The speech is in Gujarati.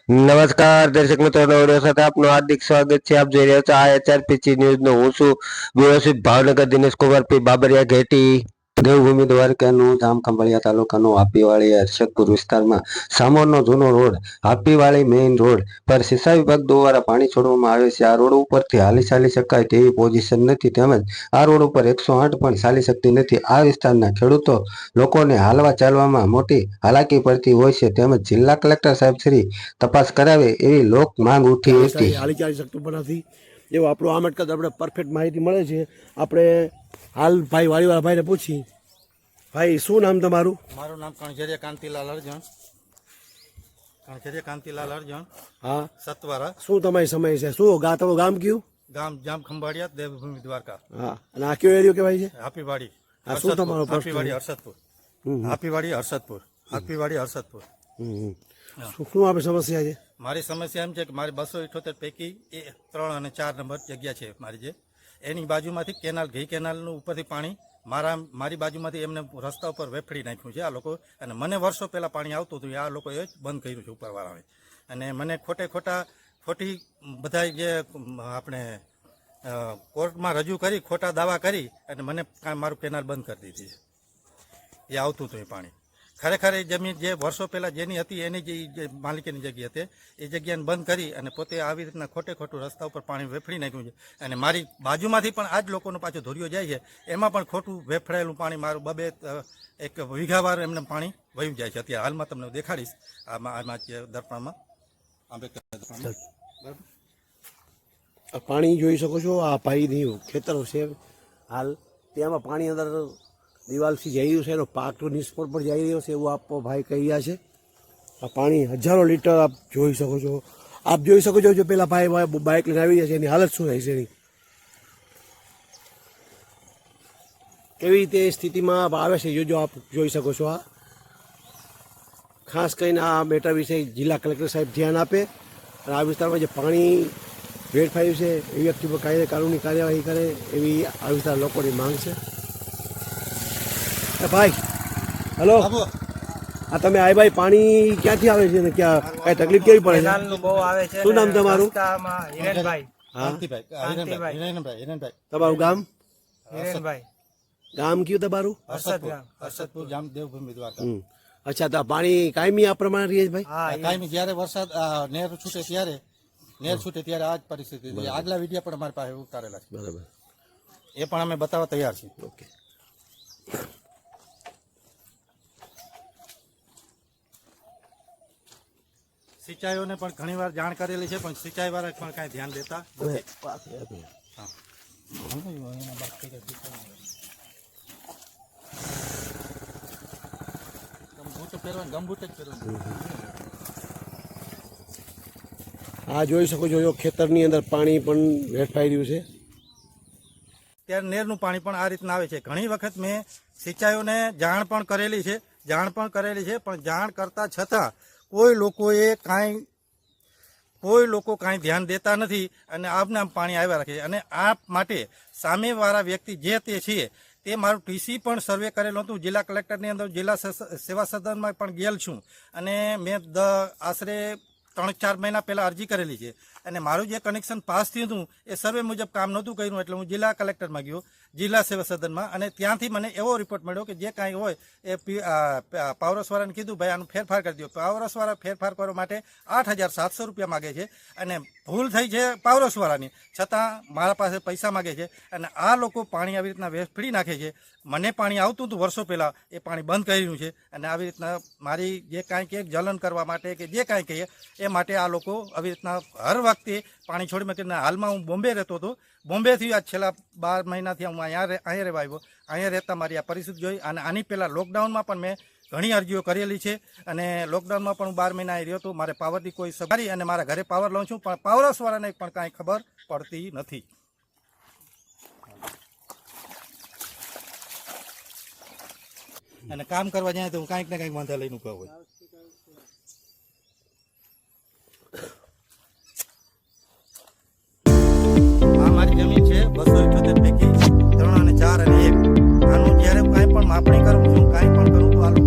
નમસ્કાર દર્શક મિત્રો, નવડિયો સાથે આપનું હાર્દિક સ્વાગત છે. આપ જોઈ રહ્યા છો આ HRPC ન્યૂઝનો. હું છું વ્યવસ્થિત ભાવનગર દિનેશ કુંવરપી બાબરિયા ઘેટી. દેવભૂમિ દ્વારકાનું જામખંભાળિયા તાલુકાનો હાપીવાળી હર્ષદપુર વિસ્તારમાં સામોરનો જૂનો રોડ હાપીવાળી મેઇન રોડ પર સિંચાઈ વિભાગ દ્વારા પાણી છોડવામાં આવે છે. આ રોડ ઉપરથી ચાલી શકાય તેવી પોઝિશન નથી, તેમજ આ રોડ ઉપર 108 પણ ચાલી શકતી નથી. આ વિસ્તારના ખેડૂતો લોકોને હાલવા ચાલવામાં મોટી હાલાકી પડતી હોય છે, તેમજ જિલ્લા કલેક્ટર સાહેબ શ્રી તપાસ કરાવે એવી લોક માંગ ઉઠી હતી. હાલી ચાલી શકતું પણ નથી એવું આપણું આમ અટકત આપણે પરફેક્ટ માહિતી મળે છે. આપણે હાલ ભાઈ વાડીવાળા ભાઈને પૂછી. ભાઈ શું નામ તમારું? મારું નામ કણઝરિયા કાંતિલાલ અરજણ. કણઝરિયા કાંતિલાલ અરજણ. હા, સતવારા. શું તમારી સમય છે? શું તમારું ગામ કયું? ગામ જામખંભાળિયા, દેવભૂમિ દ્વારકા. હા, અને આ કયો એરિયો કહેવાય છે? હાપીવાડી. આ શું તમારો પ્રશ્ન? હાપીવાડી હર્ષદપુર. હાપીવાડી હર્ષદપુર. હાપીવાડી હર્ષદપુર. શું આપણે સમસ્યા છે? મારી સમસ્યા એમ છે કે મારી 278 પૈકી 3 અને 4 નંબર જગ્યા છે મારી, જે એની બાજુમાંથી કેનાલ, ઘી કેનાલનું ઉપરથી પાણી મારી બાજુમાંથી એમને રસ્તા ઉપર વેફડી નાખ્યું છે આ લોકો. અને મને વર્ષો પહેલાં પાણી આવતું હતું, આ લોકોએ બંધ કર્યું છે ઉપરવાળાએ. અને મને ખોટી બધા જે આપણે કોર્ટમાં રજૂ કરી, ખોટા દાવા કરી અને મને મારું કેનાલ બંધ કરી દીધી છે. એ આવતું હતું એ પાણી. ખરેખર એ જમીન જે વર્ષો પહેલાં જેની હતી એની જે માલિકીની જગ્યા હતી એ જગ્યાને બંધ કરી અને પોતે આવી રીતના ખોટું રસ્તા ઉપર પાણી વેફડી નાખ્યું છે. અને મારી બાજુમાંથી પણ આ જ લોકોનો પાછો ધોરિયો જાય છે, એમાં પણ ખોટું વેફડાયેલું પાણી મારું એક વીઘાવાર એમને પાણી વહી જાય છે. અત્યારે હાલમાં તમને દેખાડીશ આમાં દર્પણમાં. પાણી જોઈ શકો છો, આ ભાઈની ખેતરો છે હાલ. ત્યાંમાં પાણી અંદર દિવાલથી જઈ રહ્યું છે, એનો પાક તો નિષ્ફળ પણ જઈ રહ્યો છે એવું આપ ભાઈ કહી રહ્યા છે. આ પાણી હજારો લીટર આપ જોઈ શકો છો. આપ જોઈ શકો છો, જો પેલા ભાઈ બાઇક લઈને આવી જાય છે એની હાલત શું થાય છે એની, કેવી રીતે સ્થિતિમાં આવે છે જો આપ જોઈ શકો છો. આ ખાસ કરીને આ મેટર વિશે જિલ્લા કલેક્ટર સાહેબ ધ્યાન આપે અને આ વિસ્તારમાં જે પાણી વેડફાયું છે એ વ્યક્તિ પર કાનૂની કાર્યવાહી કરે એવી આ વિસ્તાર લોકોની માંગ છે. ભાઈ હલો, આ તમે આય ભાઈ પાણી ક્યાંથી આવે છે ને ક્યાં કઈ તકલીફ કેવી પડે છે? શું નામ તમારું? તમારું ગામ? ગામ કયું તમારું? હર્ષદપુર, જામ દેવભૂમિ દ્વારકા. અચ્છા, તો પાણી કાયમી આ પ્રમાણે રહે છે ભાઈ? કાયમી જ્યારે વરસાદ નહેર છૂટે ત્યારે આ જ પરિસ્થિતિ. આગલા વિડીયો પણ અમારી પાસે ઉતારેલા છે. બરાબર, એ પણ અમે બતાવવા તૈયાર છીએ. ઓકે. સિંચાઈઓને પણ ઘણી વાર જાણ કરેલી છે, પણ સિંચાઈ વાળા પણ કાંઈ ધ્યાન દેતા નથી. હા, જોઈ શકો છો, ખેતરની અંદર પાણી પણ વેઠવાઈ રહ્યું છે. ત્યારે નેરનું પાણી પણ આ રીતના આવે છે. ઘણી વખત મેં સિંચાઈઓને જાણ પણ કરેલી છે, પણ જાણ કરતા છતાં કોઈ લોકો કાંઈ ધ્યાન દેતા નથી અને આમને આમ પાણી આવ્યા રાખે છે. અને આ માટે સામેવાળા વ્યક્તિ જે તે છે તે મારું ટીસી પણ સર્વે કરેલું હતું. જિલ્લા કલેક્ટરની અંદર જિલ્લા સેવા સદનમાં પણ ગયેલ છું અને મેં આશરે 3-4 મહિના પહેલાં અરજી કરેલી છે. અને મારું જે કનેક્શન પાસ થયું હતું એ સર્વે મુજબ કામ નહોતું કર્યું, એટલે હું જિલ્લા કલેક્ટરમાં ગયો, જિલ્લા સેવા સદનમાં. અને ત્યાંથી મને એવો રિપોર્ટ મળ્યો કે જે કાંઈ હોય એ પાવરસવાળાને કીધું ભાઈ આનું ફેરફાર કરી દો. પાવરસવાળા ફેરફાર કરવા માટે 8,700 રૂપિયા માગે છે અને ભૂલ થઈ છે પાવરસવાળાની, છતાં મારા પાસે પૈસા માગે છે. અને આ લોકો પાણી આવી રીતના વેફડી નાખે છે. મને પાણી આવતું હતું વર્ષો પહેલાં, એ પાણી બંધ કર્યું છે. અને આવી રીતના મારી જે કાંઈ કે જલન કરવા માટે કે જે કાંઈ કહીએ એ માટે આ લોકો આવી રીતના હર વખતે પાણી છોડી મૂકીને. હાલમાં હું બોમ્બે રહેતો હતો, બોમ્બેથી આ છેલ્લા 12 મહિનાથી હું અહીંયા રહેવા આવ્યો. અહીંયા રહેતા મારી આ પરિસ્થિતિ જોઈ. અને આની પહેલાં લોકડાઉનમાં પણ મેં ઘણી અરજીઓ કરેલી છે અને લોકડાઉનમાં પણ હું 12 મહિના અહીં રહ્યો હતો. મારે પાવરની કોઈ સવારી અને મારા ઘરે પાવર લઉં છું, પણ પાવરસવાળાને પણ કાંઈ ખબર પડતી નથી. અને કામ કરવા જાય તો હું કાંઈક ને કાંઈક વાંધા લઈને ઉભા હોય. આ મારી જમીન છે 278 પૈકી 3 અને 4 અને 1. આનું જ્યારે કાંઈ પણ માપણી કરું છું, કાંઈ પણ કરું તો આ લોકો